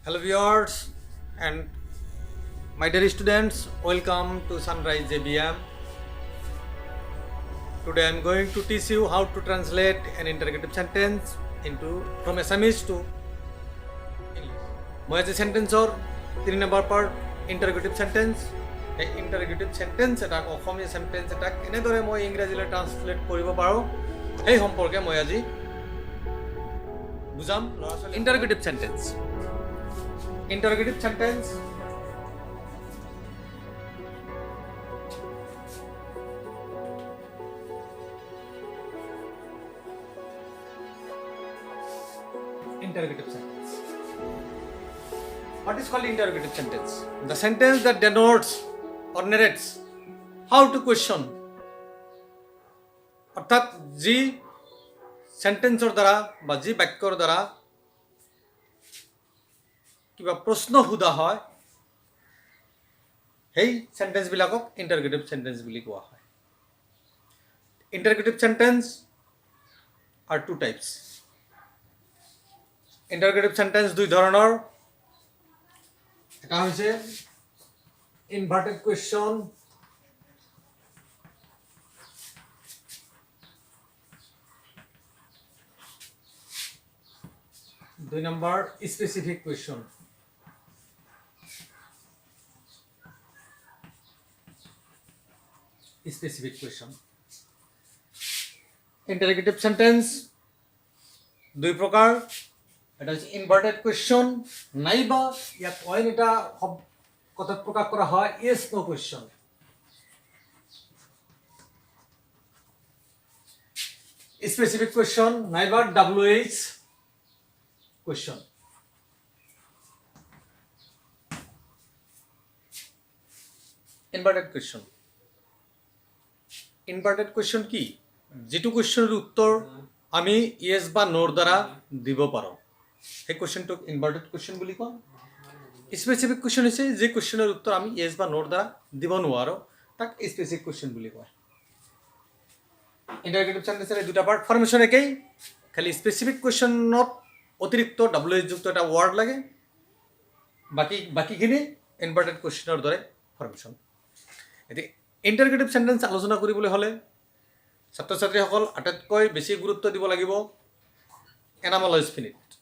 Hello viewers and my dear students, welcome to Sunrise JBM. Today I am going to teach you how to translate an interrogative sentence into from Assamese to English. মই আজি সেন্টেন্সৰ 3 number part interrogative sentence এই interrogative sentence এটা অসমীয়া sentence এটা কেনেদৰে মই ইংৰাজীলৈ translate কৰিব পাৰোঁ এই সম্পৰ্কে মই আজি বুজাম ল'ৰা ছোৱালী interrogative sentence Interrogative sentence interrogative sentence. What is called interrogative sentence? The sentence that denotes or narrates how to question. অর্থাৎ যি সেন্টেন্সৰ দ্বাৰা বা যি বাক্যৰ দ্বাৰা কিবা প্ৰশ্ন সোধা হয় সেই সেন্টেন্সবিলাকক ইণ্টাৰগেটিভ সেন্টেন্স বুলি কোৱা হয় interrogative sentence are two types interrogative sentence দুই ধৰণৰ এটা হৈছে ইনভাৰ্টেড কুৱেশ্যন দুই number specific question specific question. Interrogative sentence দুই প্রকার এটা হচ্ছে ইনভার্টেড কোয়েশ্চন নাইবা ইয়াত অইন এটা কথা প্রকাশ করা হয় ইয়েস নো কোয়েশ্চন স্পেসিফিক কোয়েশ্চন নাইবা WH question inverted question inverted question কি যেটো কোয়েশ্চনের উত্তর আমি ইয়েস বা নোর দ্বারা দিব পাৰো সেই কোয়েশ্চনটোক ইনভার্টেড কোয়েশ্চন বুলি কয় স্পেসিফিক কোয়েশ্চন হৈছে যে কোয়েশ্চনের উত্তর আমি ইয়েস বা নোর দ্বারা দিব নোৱাৰো তাক স্পেসিফিক কোয়েশ্চন বুলি কয় ইন্টারগেটিভ সেন্টেন্সের দুটা পার্ট ফরমেশন একেই খালি স্পেসিফিক কোয়েশ্চনত অতিরিক্ত WH যুক্ত এটা ওয়ার্ড লাগে বাকিখিনি ইনভার্টেড কোয়েশ্চনের দৰে ফৰমেশন এতিয়া ইণ্টাৰগেটিভ সেন্টেন্স আলোচনা কৰিবলৈ হ'লে ছাত্ৰ ছাত্ৰীসকল আটাইতকৈ বেছি গুৰুত্ব দিব লাগিব এনামলাইজ ফিনিট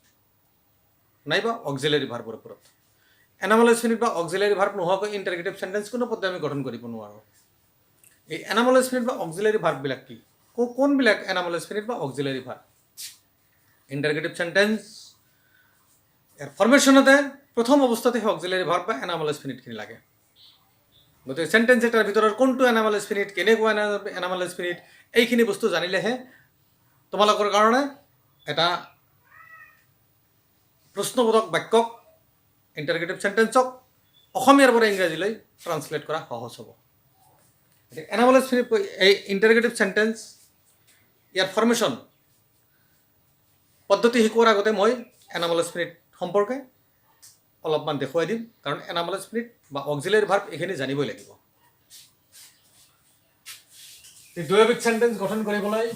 নাইবা অক্সিলাৰী ভাৰ্বৰ ওপৰত এনামলাইজ ফিনিট বা অক্সিলাৰী ভাৰ্ব নোহোৱাকৈ ইণ্টাৰগেটিভ সেন্টেন্স কোনো পদ্ধতি আমি গঠন কৰিব নোৱাৰোঁ এই এনামলাইজ ফিনিট বা অক্সিলাৰী ভাৰ্ববিলাক কি কোনবিলাক এনামলাইজ ফিনিট বা অক্সিলাৰী ভাৰ্ব ইণ্টাৰগেটিভ সেন্টেন্স ইয়াৰ ফৰ্মেশ্যনতে প্ৰথম অৱস্থাতে অক্সিলাৰী ভাৰ্ব বা এনামলাইজ ফিনিটখিনি লাগে গতিকে সেন্টেন্স এটাৰ ভিতৰত কোনটো এনামলাইজ ফিনিট কেনেকুৱা এনামলাইজ ফিনিট এইখিনি বস্তু জানিলেহে তোমালোকৰ কাৰণে এটা প্ৰশ্নবোধক বাক্যক ইণ্টাৰগেটিভ সেন্টেন্সক অসমীয়াৰ পৰা ইংৰাজীলৈ ট্ৰান্সলেট কৰা সহজ হ'ব এনামলাইজ ফিনিট এই ইণ্টাৰগেটিভ সেন্টেন্স ইয়াৰ ফৰ্মেশ্যন পদ্ধতি শিকোৱাৰ আগতে মই এনামলাইজ ফিনিট সম্পৰ্কে অলপমান দেখুৱাই দিম কাৰণ এনামলাইজ ফিনিট বা অক্সিলাৰী ভাৰ্ব এইখিনি জানিবই লাগিব এই দুইবিধ সেন্টেন্স গঠন কৰিবলৈ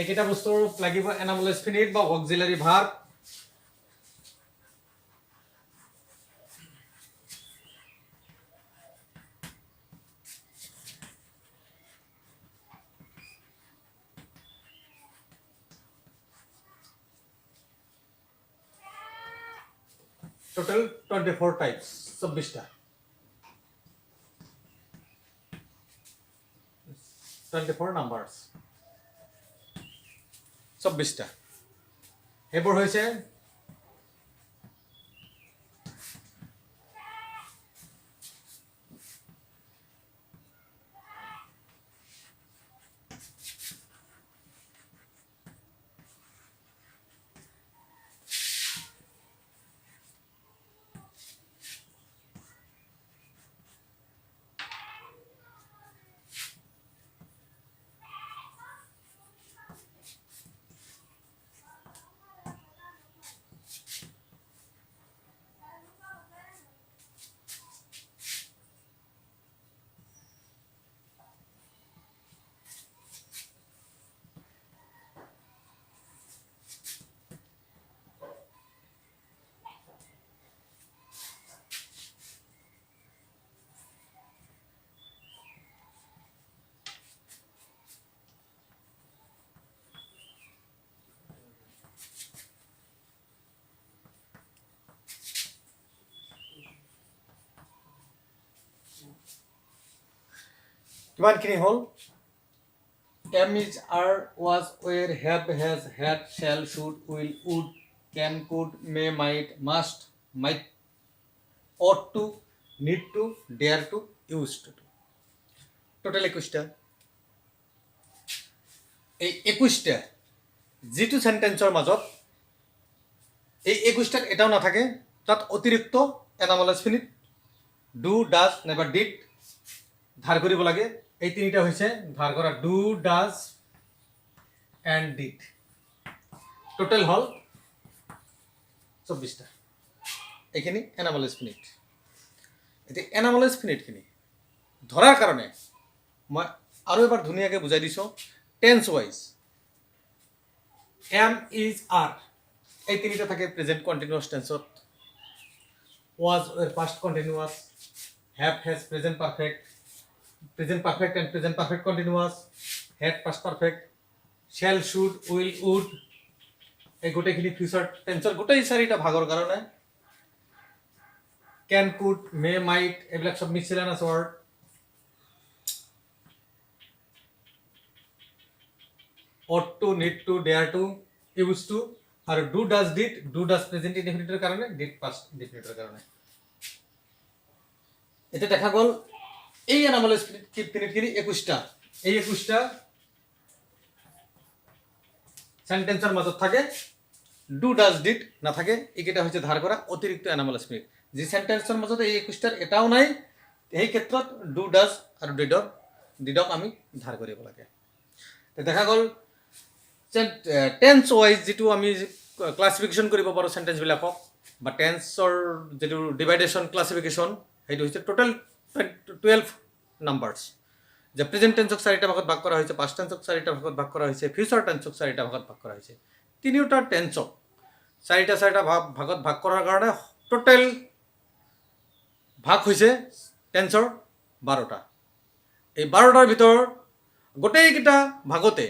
এইকেইটা বস্তুৰ লাগিব এনামলাইজ ফিনিট বা অক্সিলাৰী ভাৰ্ব টোটাল 24 টাইপস 26টা 24 নাম্বাৰস 26টা এইবোৰ হৈছে কিমানখিনি হ'ল am is are was were have has had shall should will would can could may might must might ought to need to dare to used to total 21টা এই 21টা যিটো সেন্টেন্সৰ মাজত এই 21টাত এটাও নাথাকে তাত অতিৰিক্ত এনামলাস ফিনিট ডু ডাজ নাইবা ডিড ধাৰ কৰিব লাগে এই তিনিটা হৈছে ধাৰ কৰা do does and did total হ'ল 24টা এইখিনি এনামলাস ফিনিট এতিয়া এনামলাস ফিনিটখিনি ধৰাৰ কাৰণে মই আৰু এবাৰ ধুনীয়াকৈ বুজাই দিছোঁ tense wise am is are এই তিনিটা থাকে প্ৰেজেন্ট কন্টিনিউয়াস টেন্সত was or past continuous have has present perfect and present perfect continuous had past perfect shall should will would এই গোটেইখিনি ফিউচার টেন্সৰ গোটেই চাৰিটা ভাগৰ কাৰণে can could may might এইবিলাক সব miscellaneous word ought to need to dare to used to আর do does present ইনডেফিনিটৰ কাৰণে ডিড পাস্ট ইনডেফিনিটৰ কাৰণে এটা দেখা গ'ল এই এনামলাস ফিনিটখিনি 21টা এই 21টা সেন্টেন্সৰ মাজত থাকে ডু ডাজ ডিড নাথাকে এইকেইটা হৈছে ধাৰ কৰা অতিৰিক্ত এনামলাস ফিনিট যি সেন্টেন্সৰ মাজত এই 21টাৰ এটাও নাই এই ক্ষেত্ৰত ডু ডাজ আৰু ডিডক আমি ধাৰ কৰিব লাগে দেখা গ'ল টেন্স ৱাইজ যেটো আমি ক্লাসিফিকেশন কৰিব পাৰো সেন্টেন্স বিলাকক বা টেন্সৰ যেটো ডিভাইডেশন ক্লাসিফিকেশন সেইটো হৈছে টোটাল 12 নাম্বাৰস যে প্ৰেজেন্ট টেন্সক চাৰিটা ভাগত ভাগ কৰা হৈছে পাস্ট টেন্সক চাৰিটা ভাগত ভাগ কৰা হৈছে ফিউচাৰ টেন্সক চাৰিটা ভাগত ভাগ কৰা হৈছে তিনিওটা টেন্সক চাৰিটা ভাগত ভাগ কৰাৰ কাৰণে টোটাল ভাগ হৈছে টেন্সৰ 12টা এই 12টাৰ ভিতৰ গোটেইকেইটা ভাগতে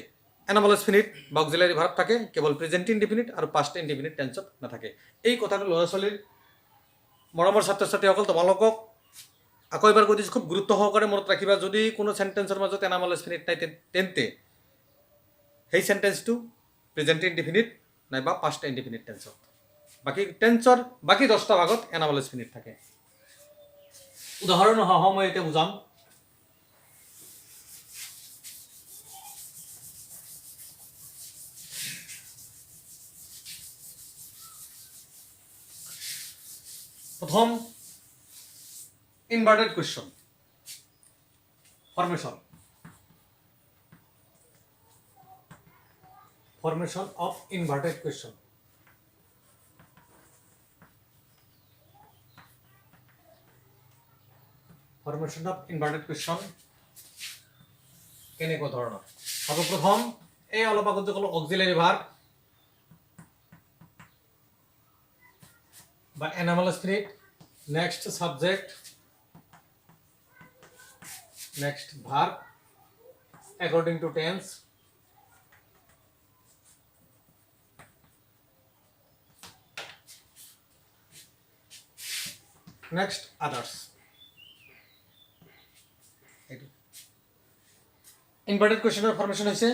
এনামলাস ফিনিট বা অক্সিলাৰি ভাৰ্ব থাকে কেবল প্ৰেজেন্ট ইনডিফিনিট আৰু পাস্ট ইনডিফিনিট টেন্সত নাথাকে এই কথাটো ল'ৰা ছোৱালীৰ মৰমৰ ছাত্ৰ ছাত্ৰীসকল তোমালোকক আকৌ এবাৰ কৈ দিছোঁ খুব গুৰুত্ব সহকাৰে মনত ৰাখিবা যদি কোনো সেন্টেন্সৰ মাজত এনামলাস ফিনিট নাই তেন্তে সেই সেন্টেন্সটো প্ৰেজেন্ট ইনডিফিনিট নাইবা পাস্ট ইনডিফিনিট টেন্সত বাকি টেন্সৰ বাকি 10টা ভাগত এনামলাস ফিনিট থাকে উদাহৰণ সহ মই এতিয়া বুজাম প্ৰথম inverted question formation of inverted question কেনেকুৱা ধৰণৰ সৰ্বপ্ৰথম এই অলপ আগত যে ক'লো অক্সিলারি ভার্ব বা anomalous finite next subject next verb according to tense next others inverted কোয়েশ্চনের ফরমেশন হৈছে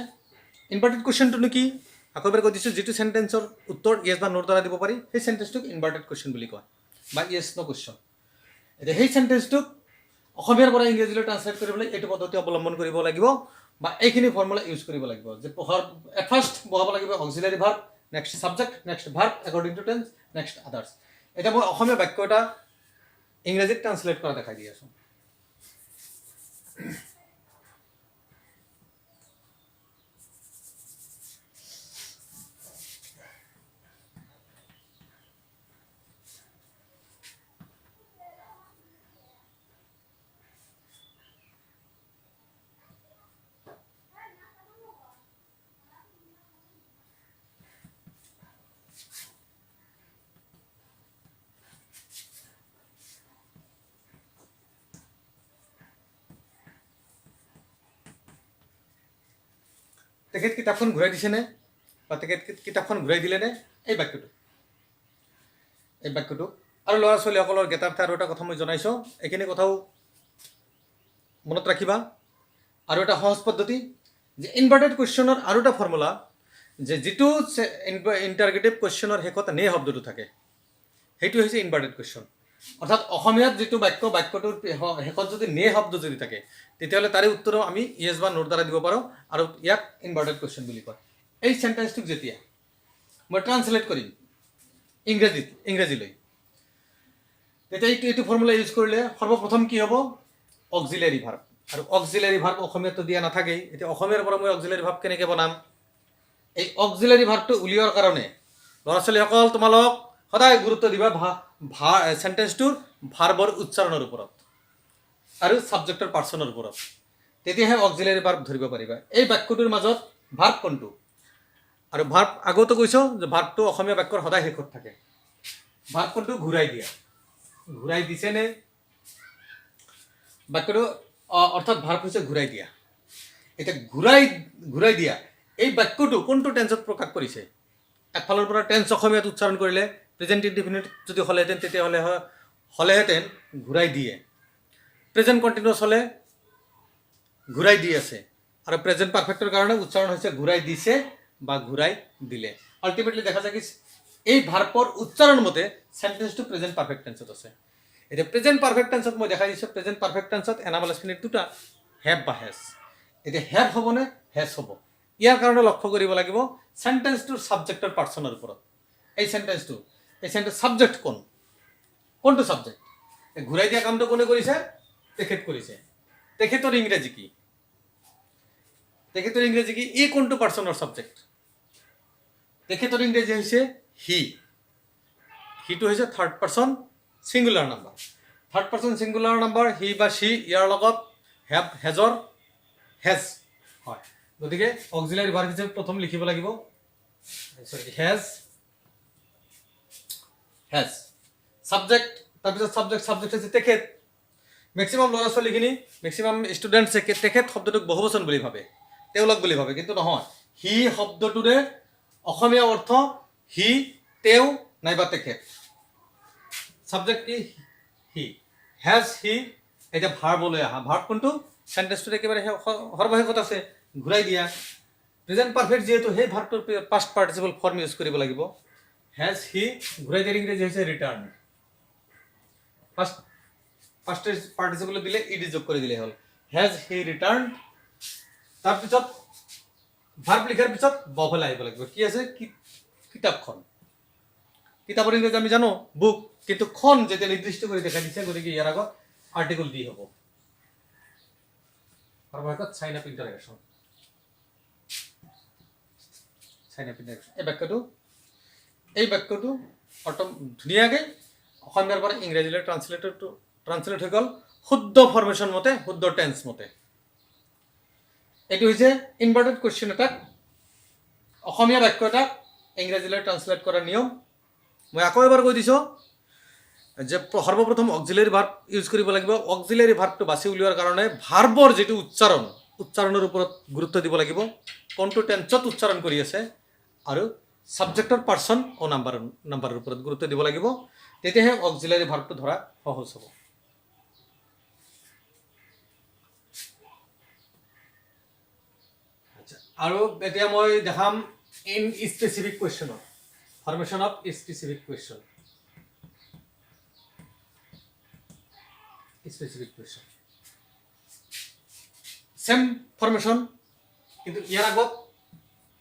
ইনভার্টেড কোয়েশ্চনটো কি আকৌ এবাৰ কৈ দিছোঁ যেটো সেন্টেন্সৰ উত্তৰ ইয়েস বা নোৰ দ্বাৰা দিব পাৰি সেই সেন্টেন্সটোক ইনভার্টেড কোয়েশ্চন বুলি কয় বা ইয়েস নো কোয়েশ্চন এতিয়া সেই সেন্টেন্সটোক অসমীয়াৰ পৰা ইংৰাজীলৈ ট্ৰান্সলেট কৰিবলৈ এইটো পদ্ধতি অৱলম্বন কৰিব লাগিব বা এইখিনি ফৰ্মুলা ইউজ কৰিব লাগিব যে ফাৰ্ষ্ট বহাব লাগিব auxiliary verb next subject next verb according to tense next others এটা মই অসমীয়া বাক্য এটা ইংৰাজীত ট্ৰান্সলেট কৰা দেখাই দি আছোঁ তেখেত কিতাপখন ঘূৰাই দিছেনে বা তেখেত কিতাপখন ঘূৰাই দিলেনে এই বাক্যটো আৰু ল'ৰা ছোৱালীসকলৰ জ্ঞাতাৰ্থে আৰু এটা কথা মই জনাইছোঁ এইখিনি কথাও মনত ৰাখিবা আৰু এটা সহজ পদ্ধতি যে ইনভাৰ্টেড কুৱেশ্যনৰ আৰু এটা ফৰ্মুলা যে যিটো ইণ্টাৰগেটিভ কুৱেশ্যনৰ শেষত নে শব্দটো থাকে সেইটো হৈছে ইনভাৰ্টেড কুৱেশ্যন। অৰ্থাৎ অসমীয়াত যিটো বাক্যটোৰ শেষত যদি নে শব্দ যদি থাকে তেতিয়াহ'লে তাৰে উত্তৰো আমি ইয়েছ বা নোৰ দ্বাৰা দিব পাৰোঁ আৰু ইয়াক ইনভাৰ্টেড কুৱেশ্যন বুলি কয়। এই চেণ্টেন্সটোক যেতিয়া মই ট্ৰান্সলেট কৰিম ইংৰাজীলৈ তেতিয়া এইটো ফৰ্মুলা ইউজ কৰিলে সৰ্বপ্ৰথম কি হ'ব অক্সিলাৰী ভাৰ্ব। আৰু অক্সিলাৰী ভাৰ্ব অসমীয়াতো দিয়া নাথাকেই। এতিয়া অসমীয়াৰ পৰা মই অক্সিলাৰী ভাৰ্ব কেনেকৈ বনাম? এই অক্সিলাৰী ভাৰ্বটো উলিওৱাৰ কাৰণে ল'ৰা ছোৱালীসকল তোমালোক সদায় গুৰুত্ব দিবা চেণ্টেন্সটোৰ ভাৰ্বৰ উচ্চাৰণৰ ওপৰত আৰু ছাবজেক্টৰ পাৰ্চনৰ ওপৰত, তেতিয়াহে অক্সিলাৰী ভাৰ্ব ধৰিব পাৰিবা। এই বাক্যটোৰ মাজত ভাৰ্ব কোনটো? আৰু ভাৰ্ব আগতো কৈছোঁ যে ভাৰ্বটো অসমীয়া বাক্যৰ সদায় শেষত থাকে। ভাৰ্ব কোনটো? ঘূৰাই দিয়া। ঘূৰাই দিছেনে বাক্যটো? অৰ্থাৎ ভাৰ্ব হৈছে ঘূৰাই দিয়া। এতিয়া ঘূৰাই দিয়া এই বাক্যটো কোনটো টেন্সত প্ৰকাশ কৰিছে? একফালৰ পৰা টেন্স অসমীয়াত উচ্চাৰণ কৰিলে প্ৰেজেণ্ট ইনডিফিনিট যদি হ'লেহেঁতেন হ'লেহেঁতেন ঘূৰাই দিয়ে। প্ৰেজেণ্ট কণ্টিনিউৱাছ হ'লে ঘূৰাই দি আছে, আৰু প্ৰেজেণ্ট পাৰফেক্টৰ কাৰণে উচ্চাৰণ হৈছে ঘূৰাই দিছে বা ঘূৰাই দিলে। আল্টিমেটলি দেখা যায় কি এই ভাৰ্বৰ উচ্চাৰণ মতে চেণ্টেন্সটো প্ৰেজেণ্ট পাৰফেক্ট টেন্সত আছে। এতিয়া প্ৰেজেণ্ট পাৰফেক্ট টেন্সত মই দেখাই দিছোঁ প্ৰেজেণ্ট পাৰফেক্ট টেন্সত এনামল এছফিনিট দুটা, হেভ বা হেজ। এতিয়া হেভ হ'বনে হেজ হ'ব? ইয়াৰ কাৰণে লক্ষ্য কৰিব লাগিব চেণ্টেন্সটোৰ ছাবজেক্টৰ পাৰ্চনৰ ওপৰত। এই চেণ্টেন্স ছাবজেক্ট কোনটো ছাবজেক্ট? ঘূৰাই দিয়া কামটো কোনে কৰিছে? তেখেত কৰিছে। তেখেতৰ ইংৰাজী কি? ই কোনটো পাৰ্চনৰ ছাবজেক্ট? তেখেতৰ ইংৰাজী হৈছে হি। হিটো হৈছে third person singular number. Third person singular number he বা শ্বি, ইয়াৰ লগত হেজ হয়। গতিকে অক্সিলাৰী ভাৰ্ব হিচাপে প্ৰথম লিখিব লাগিব হেজ ছাবজেক্ট, তাৰপিছত ছাবজেক্ট হৈছে তেখেত। মেক্সিমাম ল'ৰা ছোৱালীখিনি মেক্সিমাম ষ্টুডেণ্টছে তেখেত শব্দটোক বহুবচন বুলি ভাবে, তেওঁলোক বুলি ভাবে, কিন্তু নহয়। হি শব্দটোৰে অসমীয়া অৰ্থ হি, তেওঁ নাইবা তেখেত। ছাবজেক্ট কি? হি। হেজ হি। এতিয়া ভাৰ্বলৈ আহা। ভাৰ্ব কোনটো? চেণ্টেন্সটোত একেবাৰে সৰ্বশেষত আছে ঘূৰাই দিয়া। প্ৰেজেণ্ট পাৰফেক্ট যিহেতু সেই ভাৰ্বটোৰ পাষ্ট পাৰ্টিচিপল ফৰ্ম ইউজ কৰিব লাগিব। হেজ হি, ঘূৰাই দিয়াৰ ইংৰাজী হৈছে ৰিটাৰ্ণ। ফাৰ্ষ্ট পাৰ্টিচিপল দিলে ইডি যোগ কৰি দিলে হ'ল। Has he return. তাৰপিছত ভাৰ্ব লিখাৰ পিছত বফলে আহিব লাগিব। কি আছে? কিতাপখন। কিতাপৰ ইংৰাজী আমি জানো বুক, কিন্তু খন যেতিয়া নিৰ্দিষ্ট কৰি দেখাই দিছে গতিকে ইয়াৰ আগত আৰ্টিকল দি হ'ব। সৰ্বশেষত চাইন আপ ইণ্টাৰগেশ্যন। এই বাক্যটো ধুনীয়াকৈ অসমীয়াৰ পৰা ইংৰাজীলৈ ট্ৰান্সলেট হৈ গ'ল শুদ্ধ ফৰ্মেশ্যন মতে, শুদ্ধ টেন্স মতে। এইটো হৈছে ইনভাৰ্টেড কুৱেশ্যন এটাক, অসমীয়া বাক্য এটাক ইংৰাজীলৈ ট্ৰান্সলেট কৰাৰ নিয়ম। মই আকৌ এবাৰ কৈ দিছোঁ যে সৰ্বপ্ৰথম অক্সিলাৰী ভাৰ্ব ইউজ কৰিব লাগিব। অক্সিলাৰী ভাৰ্বটো বাছি উলিওৱাৰ কাৰণে ভাৰ্বৰ যিটো উচ্চাৰণৰ ওপৰত গুৰুত্ব দিব লাগিব, কোনটো টেন্সত উচ্চাৰণ কৰি আছে, আৰু ছাবজেক্টৰ পাৰ্চন ও নাম্বাৰৰ ওপৰত গুৰুত্ব দিব লাগিব। তেতিয়াহে অক্সিলাৰী ভাৰ্বটো ধৰা সহজ হ'ব। আৰু এতিয়া মই দেখাম ইন স্পেচিফিক কুৱেশ্যনৰ formation of specific question. Same formation, কিন্তু ইয়াৰ আগত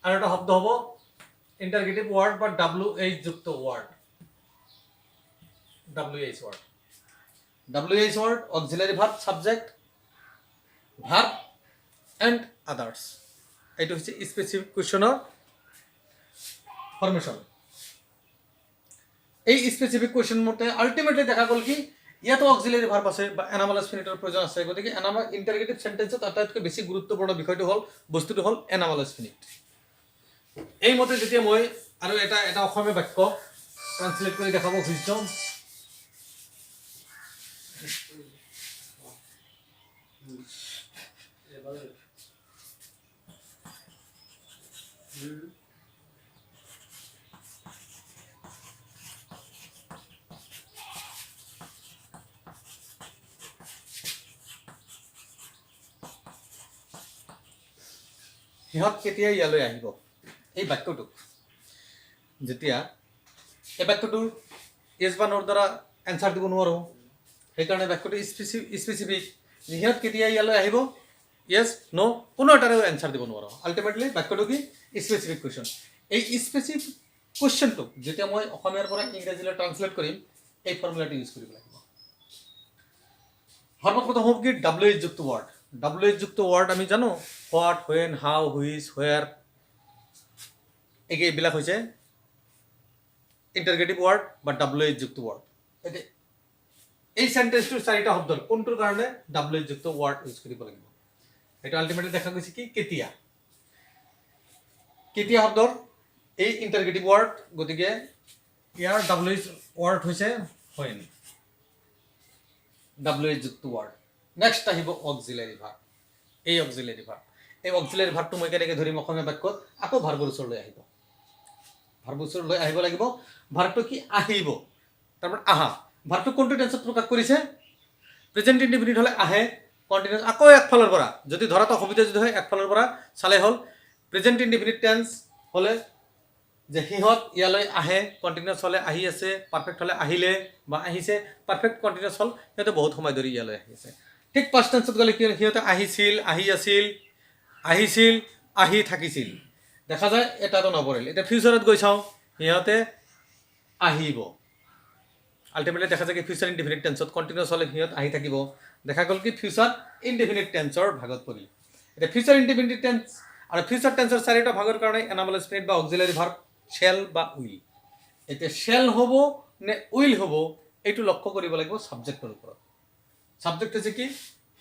আৰু এটা শব্দ হ'ব ইণ্টাৰগেটিভ ৱাৰ্ড বা WH যুক্ত word. WH word auxiliary verb, subject, verb and others. এইটো হৈছে স্পেচিফিক কুৱেশ্যনৰ ফৰ্মেশ্যন। এই স্পেচিফিক কুৱেশ্যন মতে আল্টিমেটলি দেখা গ'ল কি ইয়াতো অক্সিলাৰী ভাৰ্ব আছে বা এনামল এছফিনিটৰ প্ৰয়োজন আছে। গতিকে ইণ্টাৰগেটিভ চেণ্টেন্সত আটাইতকৈ বেছি গুৰুত্বপূৰ্ণ বস্তুটো হ'ল এনামল এছফিনিট। এই মতে যেতিয়া মই আৰু এটা অসমীয়া বাক্য ট্ৰান্সলেট কৰি দেখাব খুজিছোঁ, সিহঁত কেতিয়া ইয়ালৈ আহিব এই বাক্যটোক যেতিয়া এই বাক্যটোৰ ইয়েছ বা নোৰ দ্বাৰা এনচাৰ দিব নোৱাৰোঁ সেইকাৰণে বাক্যটো স্পেচিফিক সিহঁত কেতিয়া ইয়ালৈ আহিব ইয়েছ ন' কোনো এটাৰেও এনচাৰ দিব নোৱাৰোঁ আল্টিমেটলি বাক্যটো কি স্পেচিফিক কুৱেশ্যন এই স্পেচিফিক কুৱেশ্যনটোক যেতিয়া মই অসমীয়াৰ পৰা ইংৰাজীলৈ ট্ৰান্সলেট কৰিম এই ফৰ্মুলাটো ইউজ কৰিব লাগিব সৰ্বপ্ৰথম হ'ব কি WH যুক্ত ৱাৰ্ড WH যুক্ত ৱাৰ্ড আমি জানো হোৱাট হুৱেন হাউ হুইচ হোৱেৰ এইবিলাক হৈছে ইণ্টাৰগেটিভ ৱাৰ্ড বা WH যুক্ত ৱাৰ্ড এতিয়া এই সেন্টেন্সটোৰ চাৰিটা শব্দ কোনটোৰ কাৰণে WH যুক্ত ৱাৰ্ড ইউজ কৰিব লাগিব এটা আল্টিমেটলি দেখা গৈছে কি কেতিয়া কেতিয়া শব্দৰ এই ইণ্টাৰগেটিভ ৱাৰ্ড গতিকে ইয়াৰ WH ৱাৰ্ড হৈছে when WH যুক্ত ৱাৰ্ড নেক্সট আহিব অক্সিলাৰি ভাৰ্ব এই অক্সিলাৰি ভাৰ্ব এই অক্সিলাৰি ভাৰ্বটো মই কেনেকৈ ধৰিম অসমীয়া বাক্যত আকৌ ভাৰ্বৰ ওচৰলৈ আহিব ভাৰ্বৰ ওচৰলৈ আহিব লাগিব ভাৰ্বটো কি আহিব তাৰপৰা আহা ভাৰ্বটো কোনটো টেন্সত প্ৰকাশ কৰিছে প্ৰেজেন্ট ইনডিফিনিট হলে আহে কন্টিনিউয়াস আকৌ একফালৰ পৰা যদি ধৰাত অসুবিধা যদি হয় একফালৰ পৰা চালে হ'ল প্ৰেজেন্ট ইনডিফিনিট টেন্স হলে যে সিহঁত ইয়ালৈ আহে কন্টিনিউয়াস হলে আহি আছে পারফেক্ট হলে আহিলে বা আহিছে পারফেক্ট কন্টিনিউয়াস হল সিহঁতে বহুত সময় ধৰি ইয়ালৈ আহি আছে ঠিক পাস্ট টেন্সত গ'লে কি সিহঁতে আহিছিল আহি আছিল আহিছিল আহি থাকিছিল দেখা যায় এটাতো নপৰিল এটা ফিউচাৰত গৈ চাওঁ সিহঁতে আহিব আল্টিমেটলি দেখা যায় কি ফিউচাৰ ইনডিফিনিট টেন্সত কন্টিনিউয়াস হলে সিহঁত আহি থাকিব দেখা গ'ল কি ফিউচাৰ ইনডিফিনিট টেন্সৰ ভাগত পৰিল এটা ফিউচাৰ ইনডিফিনিট টেন্স আৰু ফিউচাৰ টেন্সৰ চাৰিটা ভাগৰ কাৰণে এনামেল স্পিৰিট বা অক্সিলাৰি ভাৰ্ব শ্যাল বা উইল এতিয়া শ্যাল হ'ব নে উইল হ'ব এইটো লক্ষ্য কৰিব লাগিব সাবজেক্টৰ ওপৰত সাবজেক্ট হৈছে কি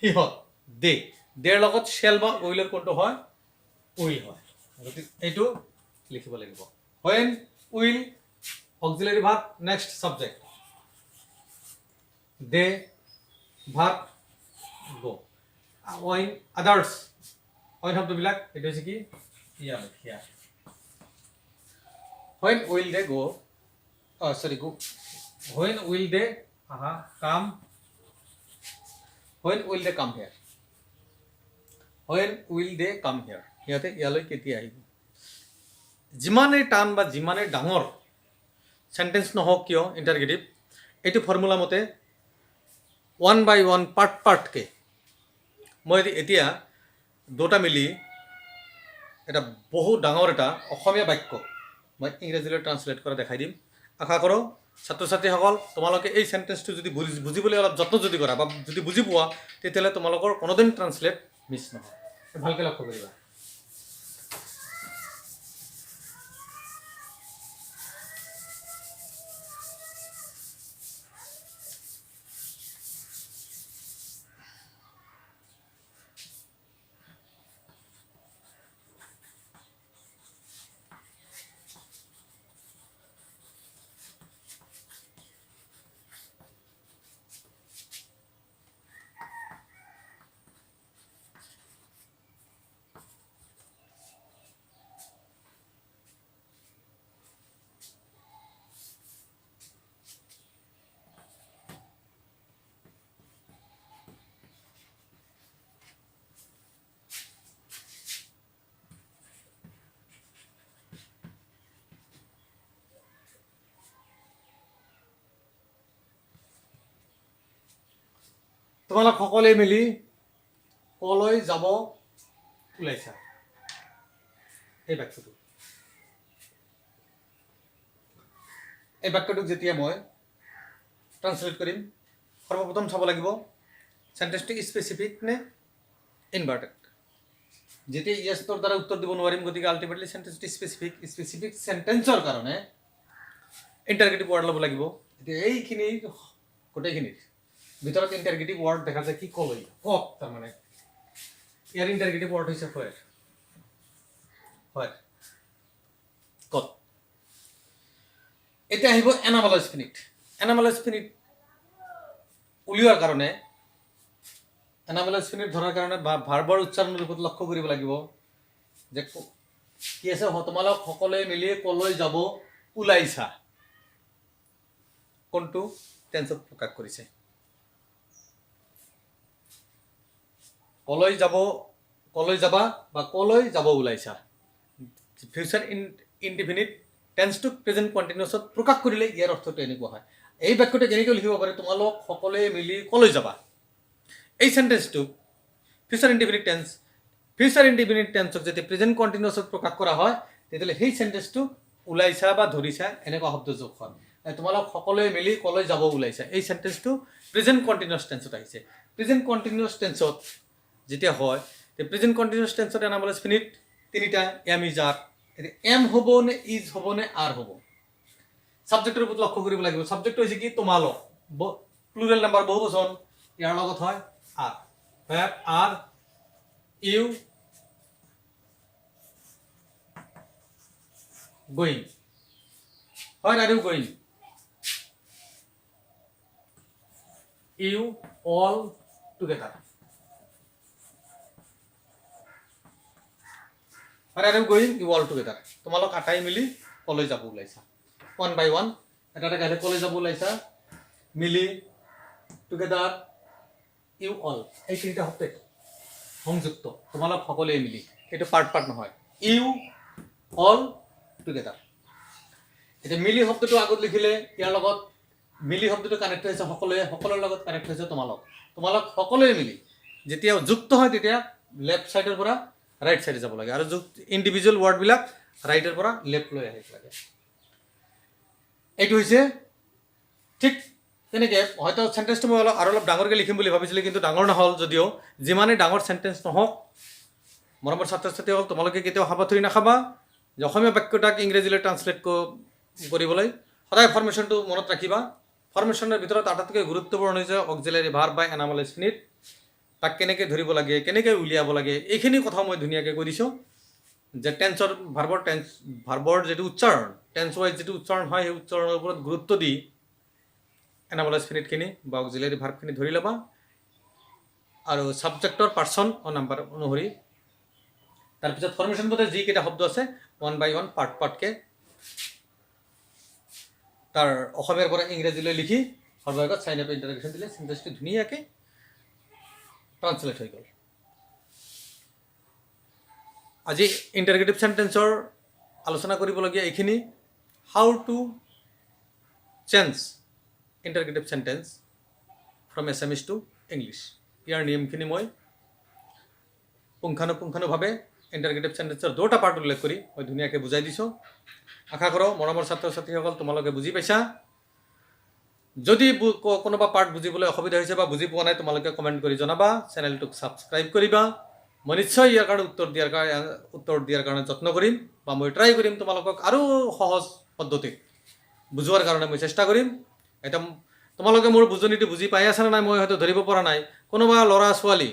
সিহঁত দেৰ লগত শ্যাল বা উইলৰ কোনটো হয় উইল হয় গতিকে এইটো লিখিব লাগিব when will auxiliary verb next subject they verb go when others when শব্দবিলাক এটা হৈছে কি here when will they go go when will they come when will they come here when will they come here সিহঁতে ইয়ালৈ কেতিয়া আহিব যিমানে টান বা যিমানে ডাঙৰ সেন্টেন্স নহওক কিয় ইন্টাৰগেটিভ এইটো ফৰ্মুলা মতে 1 by 1 পাৰ্ট কে মই এতিয়া দুটা মিলি এটা বহু ডাঙৰ এটা অসমীয়া বাক্য মই ইংৰাজীলৈ ট্ৰান্সলেট কৰা দেখাই দিম আশা কৰোঁ ছাত্ৰ ছাত্ৰীসকল তোমালোকে এই সেন্টেন্সটো যদি বুজিবলৈ অলপ যত্ন যদি কৰা বা যদি বুজি পোৱা তেতিয়াহ'লে তোমালোকৰ কোনোদিন ট্ৰান্সলেট মিছ নহয় ভালকৈ লক্ষ্য কৰিবা তোমালোক সকলোৱে মিলি কলৈ যাব ওলাইছা এই বাক্যটোক যেতিয়া মই ট্ৰান্সলেট কৰিম সৰ্বপ্ৰথম চাব লাগিব সেন্টেন্সটো স্পেচিফিক নে ইনভাৰ্টেড যেতিয়া ইয়েছৰ দ্বাৰা উত্তৰ দিব নোৱাৰিম গতিকে আল্টিমেটলি সেন্টেন্সটো স্পেচিফিক সেন্টেন্সৰ কাৰণে ইণ্টাৰগেটিভ ৱাৰ্ড ল'ব লাগিব এতিয়া এইখিনি গোটেইখিনিৰ ভিতৰত ইণ্টাৰগেটিভ ৱাৰ্ড দেখা যায় কি কলৈ কত তাৰমানে ইয়াৰ ইণ্টাৰগেটিভ ৱাৰ্ড হৈছে হয় কত এতিয়া আহিব এনামেল স্পিনিট উলিওৱাৰ কাৰণে এনামেল স্পিনিট ধৰাৰ কাৰণে বা ভাৰ্বৰ উচ্চাৰণৰ ওপৰত লক্ষ্য কৰিব লাগিব যে কি আছে তোমালোক সকলোৱে মিলি কলৈ যাব ওলাইছা কোনটো টেন্সত প্ৰকাশ কৰিছে কলৈ যাব কলৈ যাবা বা কলৈ যাব ওলাইছা ফিউচাৰ ইনডিফিনিট টেন্সটোক প্ৰেজেণ্ট কণ্টিনিউছত প্ৰকাশ কৰিলে ইয়াৰ অৰ্থটো এনেকুৱা হয় এই বাক্যটো কেনেকৈ লিখিব পাৰে তোমালোক সকলোৱে মিলি কলৈ যাবা এই সেন্টেন্সটোক ফিউচাৰ ইনডিফিনিট টেন্সক যেতিয়া প্ৰেজেণ্ট কণ্টিনিউছত প্ৰকাশ কৰা হয় তেতিয়াহ'লে সেই সেন্টেন্সটো ওলাইছা বা ধৰিছা এনেকুৱা শব্দ যোগ হয় তোমালোক সকলোৱে মিলি কলৈ যাব ওলাইছা এই সেন্টেন্সটো প্ৰেজেণ্ট কণ্টিনিউছ টেন্সত আহিছে প্ৰেজেণ্ট কণ্টিনিউছ টেন্সত যেতিয়া হয় তে প্ৰেজেণ্ট কণ্টিনিউছ টেন্সত এনামল ফিনিট তিনিটা এম ইজ আৰ এম হ'ব নে ইজ হ'ব নে আৰ হ'ব সাবজেক্টৰ ওপৰত লক্ষ্য কৰিব লাগিব সাবজেক্ট হৈছে কি তোমালোক প্লুৰেল নাম্বাৰ বহুবচন ইয়াৰ লগত হয় are verb are you going হয় are you going you all together Where are you going? You all together. তোমালোক আটাই মিলি কলৈ যাব ওলাইছা ওয়ান বাই ওয়ান এটা গালে কলৈ যাব ওলাইছা মিলি টুগেদার ইউ অল এই তিনিটা শব্দ সংযুক্ত তোমালোক সকলোৱে মিলি এইটো পাৰ্ট নহয় ইউ অল টুগেদাৰ এটা মিলি শব্দটো আগত লিখিলে ইয়াৰ লগত মিলি শব্দটো কানেক্ট হৈছে সকলোৰ লগত কানেক্ট হৈছে তোমালোক সকলোৱে মিলি যেতিয়া যুক্ত হয় তেতিয়া লেফট সাইডৰ পৰা ৰাইট সাইডে যাব লাগে আৰ ইন্ডিভিজুয়াল ওয়াৰ্ডবিলাক ৰাইটেৰ পৰা লেফট লৈ আহিব লাগে এইটো হৈছে ঠিক তেনেকৈ হয়তো সেন্টেন্সটো মই অলপ ডাঙৰকৈ লিখিম বুলি ভাবিছিলোঁ কিন্তু ডাঙৰ নহ'ল যদিও যিমানে ডাঙৰ সেন্টেন্স নহওক মৰমৰ ছাত্ৰ ছাত্ৰীসকল তোমালোকে কেতিয়াও হাবাথুৰি নাখাবা যে অসমীয়া বাক্যটাক ইংৰাজীলৈ ট্ৰান্সলেট কৰিবলৈ সদায় ফৰ্মেশ্যনটো মনত ৰাখিবা ফৰ্মেশ্যনৰ ভিতৰত আটাইতকৈ গুৰুত্বপূৰ্ণ হৈছে অক্সিলাৰী ভাৰ্ব বা এনামল ফিনিট তাক কেনেকৈ ধৰিব লাগে কেনেকৈ উলিয়াব লাগে এইখিনি কথা মই ধুনীয়াকৈ কৈ দিছোঁ যে ভাৰ্বৰ যিটো উচ্চাৰণ টেন্স ৱাইজ যিটো উচ্চাৰণ হয় সেই উচ্চাৰণৰ ওপৰত গুৰুত্ব দি এনামলাইজ ফিনিটখিনি বা অক্সিলাৰী ভাৰ্বখিনি ধৰি ল'বা আৰু ছাবজেক্টৰ পাৰ্চন নাম্বাৰ অনুসৰি তাৰপিছত ফৰ্মেশ্যন মতে যিকেইটা শব্দ আছে ওৱান বাই ওৱান পাৰ্টকৈ তাৰ অসমীয়াৰ পৰা ইংৰাজীলৈ লিখি সৰ্বাগত চাইন আপ ইণ্টাৰগ্ৰেশ্যন দিলে চেন্টেন্সটো ধুনীয়াকৈ ট্ৰান্সলেট হৈ গ'ল আজি ইন্টাৰগেটিভ সেন্টেন্সৰ আলোচনা কৰিবলগীয়া এইখিনি how to change interrogative sentence from Assamese to English ইয়াৰ নিয়মখিনি মই পুংখানুপুংখানুভাৱে ইন্টাৰগেটিভ সেন্টেন্সৰ দুটা পাৰ্ট উল্লেখ কৰি মই ধুনীয়াকৈ বুজাই দিছোঁ আশা কৰোঁ মৰমৰ ছাত্ৰ ছাত্ৰীসকল তোমালোকে বুজি পাইছা যদি কোনোবা পাৰ্ট বুজিবলৈ অসুবিধা হৈছে বা বুজি পোৱা নাই তোমালোকে কমেণ্ট কৰি জনাবা চেনেলটোক ছাবস্ক্ৰাইব কৰিবা মই নিশ্চয় ইয়াৰ কাৰণে উত্তৰ দিয়াৰ কাৰণে যত্ন কৰিম বা মই ট্ৰাই কৰিম তোমালোকক আৰু সহজ পদ্ধতিত বুজোৱাৰ কাৰণে মই চেষ্টা কৰিম এটা তোমালোকে মোৰ বুজনিটো বুজি পাই আছা নাই মই হয়তো ধৰিব পৰা নাই কোনোবা ল'ৰা ছোৱালী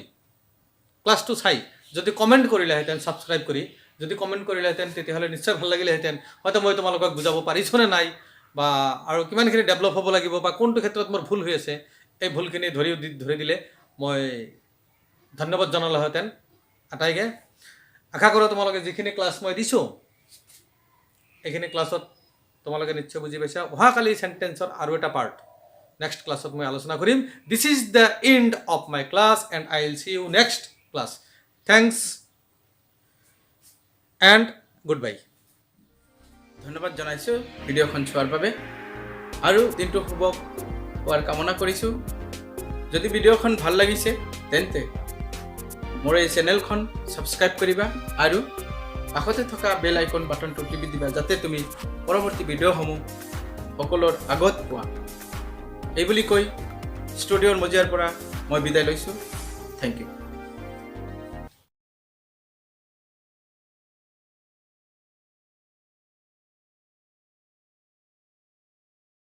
ক্লাছটো চাই যদি কমেণ্ট কৰিলেহেঁতেন ছাবস্ক্ৰাইব কৰি যদি কমেণ্ট কৰিলেহেঁতেন তেতিয়াহ'লে নিশ্চয় ভাল লাগিলেহেঁতেন হয়তো মই তোমালোকক বুজাব পাৰিছোঁ নে নাই বা আৰু কিমানখিনি ডেভেলপ হ'ব লাগিব বা কোনটো ক্ষেত্ৰত মোৰ ভুল হৈ আছে এই ভুলখিনি ধৰি দিলে মই ধন্যবাদ জনালোহেঁতেন আটাইকে আশা কৰোঁ তোমালোকে যিখিনি ক্লাছ মই দিছোঁ এইখিনি ক্লাছত তোমালোকে নিশ্চয় বুজি পাইছা অহাকালি সেন্টেন্সৰ আৰু এটা পাৰ্ট নেক্সট ক্লাছত মই আলোচনা কৰিম this is the end of my class and I will see you next class thanks and good bye ধন্যবাদ জনাইছোঁ ভিডিঅ'খন চোৱাৰ বাবে আৰু দিনটো শুভ হোৱাৰ কামনা কৰিছোঁ যদি ভিডিঅ'খন ভাল লাগিছে তেন্তে মোৰ এই চেনেলখন ছাবস্ক্ৰাইব কৰিবা আৰু কাষতে থকা বেল আইকন বাটনটো টিপি দিবা যাতে তুমি পৰৱৰ্তী ভিডিঅ'সমূহ সকলোৰ আগত পোৱা এই বুলি কৈ ষ্টুডিঅ'ৰ মজিয়াৰ পৰা মই বিদায় লৈছোঁ থেংক ইউ